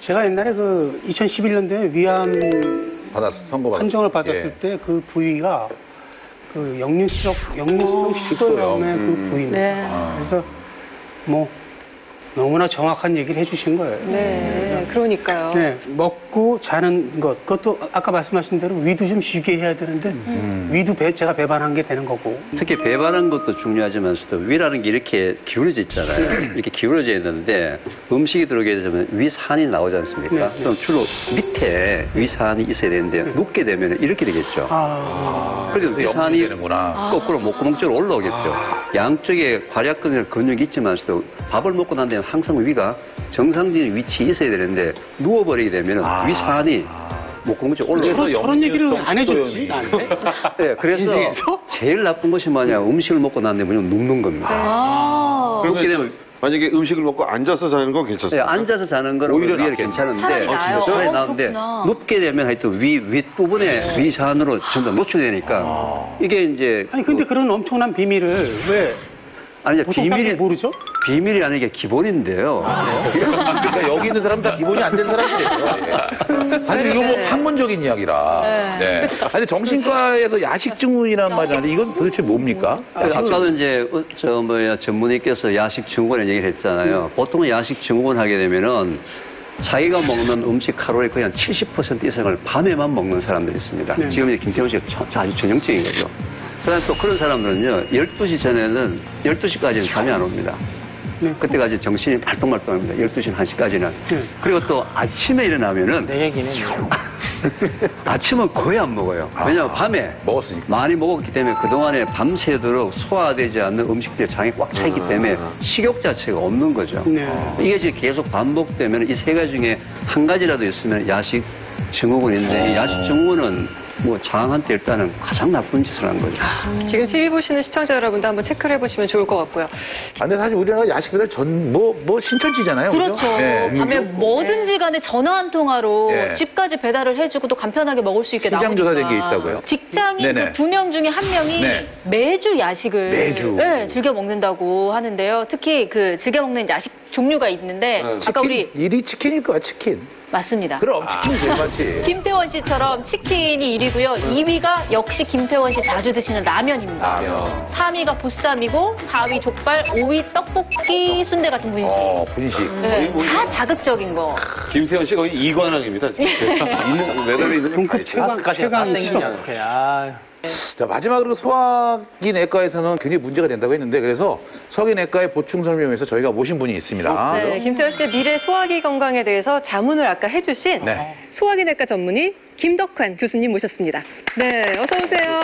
제가 옛날에 그 2011년도에 위암 선고 받았을 판정을 받았을 때 그 부위가 그 역류성 식도염의 그 부위입니다. 네. 그래서 뭐 너무나 정확한 얘기를 해주신 거예요. 네, 그러니까요. 네, 먹고 자는 것, 그것도 아까 말씀하신 대로 위도 좀 쉬게 해야 되는데 위도 제가 배반한 게 되는 거고. 특히 배반하는 것도 중요하지만서도 위라는 게 이렇게 기울어져 있잖아요. 이렇게 기울어져 있는데 음식이 들어오게 되면 위산이 나오지 않습니까? 네. 그럼 주로 밑에 위산이 있어야 되는데 눕게 되면 이렇게 되겠죠. 그래서 위산이 되는구나. 거꾸로 목구멍 쪽으로 올라오겠죠. 양쪽에 괄약근이나 근육이 있지만서도 밥을 먹고 난 다음에 항상 위가 정상적인 위치에 있어야 되는데 누워버리게 되면 위산이 목구멍 쪽으로 올라오죠. 저런 얘기를 안 해줬지, 나한테. 네, 그래서 제일 나쁜 것이 뭐냐, 음식을 먹고 난 다음에 눕는 겁니다. 그렇게 되면 만약에 음식을 먹고 앉아서 자는 건 네, 괜찮습니다. 앉아서 자는 거는 오히려 오히려 낫겠네. 괜찮은데 차라리 나아요. 차라리 나은데 그렇구나. 눕게 되면 하여튼 윗부분에 위산으로 전부 다 노출되니까 이게 이제 아니 근데 그런 엄청난 비밀을 왜 아니 이제 보통 사람들이 모르죠? 비밀이 아니라 이게 기본인데요. 그러니까 여기 있는 사람 다 기본이 안 된 사람들이에요. 예. 아니 이거 뭐 학문적인 이야기라. 네. 아니 정신과에서 야식 증후군이라는 말이 아닌데 이건 도대체 뭡니까? 아까도 이제 전문의께서 야식 증후군을 얘기를 했잖아요. 보통 야식 증후군 하게 되면은 자기가 먹는 음식 칼로리 거의 한 70% 이상을 밤에만 먹는 사람들이 있습니다. 네. 지금 이제 김태훈 씨가 아주 전형적인 거죠. 그다음에 또 그런 사람들은요, 12시 전에는 12시까지는 잠이 안 옵니다. 네. 그때까지 정신이 말똥말똥합니다. 12시, 1시까지는. 네. 그리고 또 아침에 일어나면은 내 얘기는 아침은 거의 안 먹어요. 왜냐하면 밤에 먹었으니까. 많이 먹었기 때문에 그동안에 밤새도록 소화되지 않는 음식들이 장에 꽉 차 있기 때문에 식욕 자체가 없는 거죠. 네. 이게 이제 계속 반복되면 이 세 가지 중에 한 가지라도 있으면 야식 증후군인데 이 야식 증후군은 뭐 장한테 일단은 가장 나쁜 짓을 한 거죠. 지금 TV 보시는 시청자 여러분도 한번 체크를 해보시면 좋을 것 같고요. 아, 근데 사실 우리나라 야식보다 뭐 신천지잖아요. 그렇죠. 예. 밤에 뭐든지 간에 전화 한 통화로 예. 집까지 배달을 해주고 또 간편하게 먹을 수 있게 시장 나오니까. 조사된 게 있다고요? 직장인 네네. 그 2명 중에 1명이 네. 매주 야식을 매주. 네, 즐겨 먹는다고 하는데요. 특히 그 즐겨 먹는 야식 종류가 있는데 아까 우리 일이 치킨일 거야, 치킨. 맞습니다. 그럼 치킨이 제일 많지. 김태원 씨처럼 치킨이 1위고요. 2위가 역시 김태원 씨 자주 드시는 라면입니다. 라면. 3위가 보쌈이고 4위 족발, 5위 떡볶이, 순대 같은 분식. 분식. 네, 다 자극적인 거. 김태현 씨 거의 이관왕입니다. 매달려 있는 동급 최강이죠. 자, 마지막으로 소화기 내과에서는 굉장히 문제가 된다고 했는데 그래서 소화기 내과의 보충 설명에서 저희가 모신 분이 있습니다. 네, 김태현 씨의 미래 소화기 건강에 대해서 자문을 아까 해주신 네. 소화기내과 전문의 김덕환 교수님 모셨습니다. 네, 어서 오세요.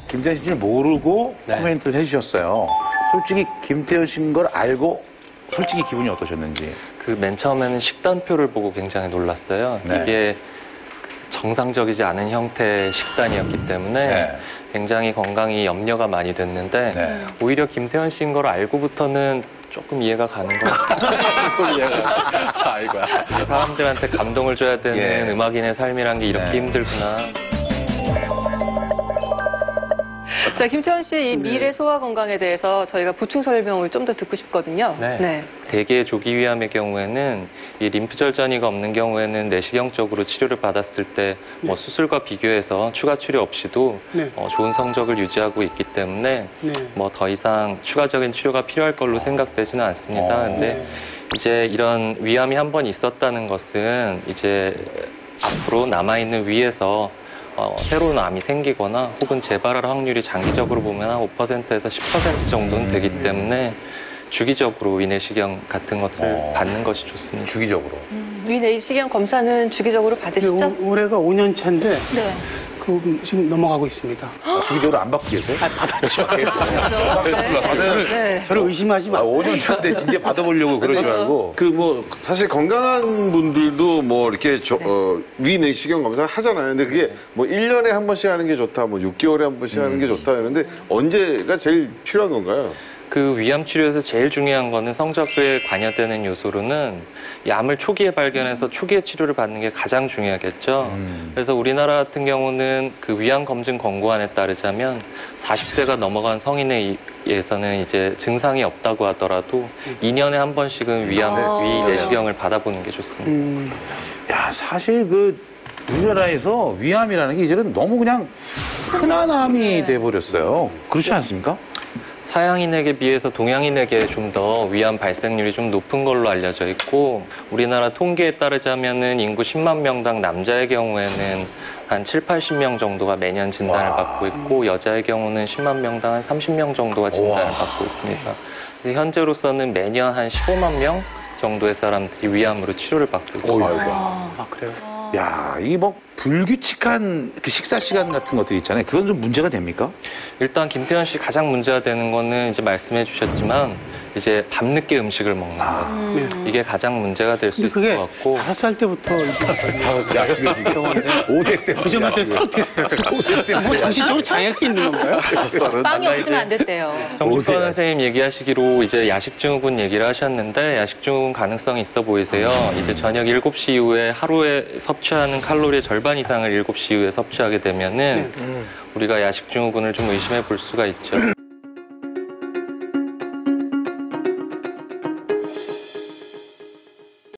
김태현 씨를 모르고 코멘트를 해주셨어요. 솔직히 김태현 씨인 걸 알고 솔직히 기분이 어떠셨는지. 그 맨 처음에는 식단표를 보고 굉장히 놀랐어요. 네. 이게 정상적이지 않은 형태의 식단이었기 때문에 네. 굉장히 건강이 염려가 많이 됐는데 네. 오히려 김태현 씨인 걸 알고부터는 조금 이해가 가는 것 같아요. 조금 이해가 가. 사람들한테 감동을 줘야 되는 예. 음악인의 삶이란 게 이렇게 네. 힘들구나. 자, 김태원 씨 이 미래 소화 건강에 대해서 저희가 보충 설명을 좀 더 듣고 싶거든요. 네. 대개 조기 위암의 경우에는 이 림프절 전이가 없는 경우에는 내시경적으로 치료를 받았을 때 뭐 수술과 비교해서 추가 치료 없이도 네. 좋은 성적을 유지하고 있기 때문에 네. 뭐 더 이상 추가적인 치료가 필요할 걸로 생각되지는 않습니다. 근데 이제 이런 위암이 한 번 있었다는 것은 이제 앞으로 남아있는 위에서 새로운 암이 생기거나 혹은 재발할 확률이 장기적으로 보면 한 5%에서 10% 정도는 되기 때문에 주기적으로 위내시경 같은 것을 받는 것이 좋습니다. 주기적으로. 위내시경 검사는 주기적으로 받으시죠? 올해가 5년 차인데 네. 그 지금 넘어가고 있습니다. 주기적으로 안 받고 계세요? 받았죠. 네. 저를 의심하지 마세요. 5년 차인데 진짜 받아보려고 그러지 말고. 그 뭐 사실 건강한 분들도 뭐 이렇게 위내시경 검사를 하잖아요. 근데 그게 뭐 1년에 한 번씩 하는 게 좋다, 뭐 6개월에 한 번씩 하는 게 좋다 했는데 언제가 제일 필요한 건가요? 그 위암 치료에서 제일 중요한 거는 성적에 관여되는 요소로는 암을 초기에 발견해서 초기에 치료를 받는 게 가장 중요하겠죠. 그래서 우리나라 같은 경우는 그 위암 검진 권고안에 따르자면 40세가 넘어간 성인에게서는 이제 증상이 없다고 하더라도 2년에 한 번씩은 위 내시경을 받아보는 게 좋습니다. 야, 사실 우리나라에서 위암이라는 게 이제는 너무 그냥 흔한 암이 돼버렸어요. 그렇지 않습니까? 서양인에게 비해서 동양인에게 좀 더 위암 발생률이 좀 높은 걸로 알려져 있고, 우리나라 통계에 따르자면은 인구 10만 명당 남자의 경우에는 한 7, 80명 정도가 매년 진단을 받고 있고, 여자의 경우는 10만 명당 한 30명 정도가 진단을 받고 있습니다. 그래서 현재로서는 매년 한 15만 명 정도의 사람들이 위암으로 치료를 받고 있습니다. 아, 그래요? 야, 이 불규칙한 그 식사 시간 같은 것들 있잖아요. 그건 좀 문제가 됩니까? 일단 김태현 씨 가장 문제가 되는 거는 이제 말씀해 주셨지만 이제 밤늦게 음식을 먹는 거. 이게 가장 문제가 될 수 근데 있을 그게 것 같고. 5살 때부터 오색 때문에. 그점한테 어떻게 뭐 정신적으로 장애가 있는 건가요? 빵이 없으면 안 됐대요. 정신과 선생님 얘기하시기로 이제 야식증후군 얘기를 하셨는데, 야식증후군 가능성이 있어 보이세요. 이제 저녁 7시 이후에 하루에 섭취하는 칼로리의 절반 이상을 7시 이후에 섭취하게 되면은 우리가 야식증후군을 좀 의심해 볼 수가 있죠.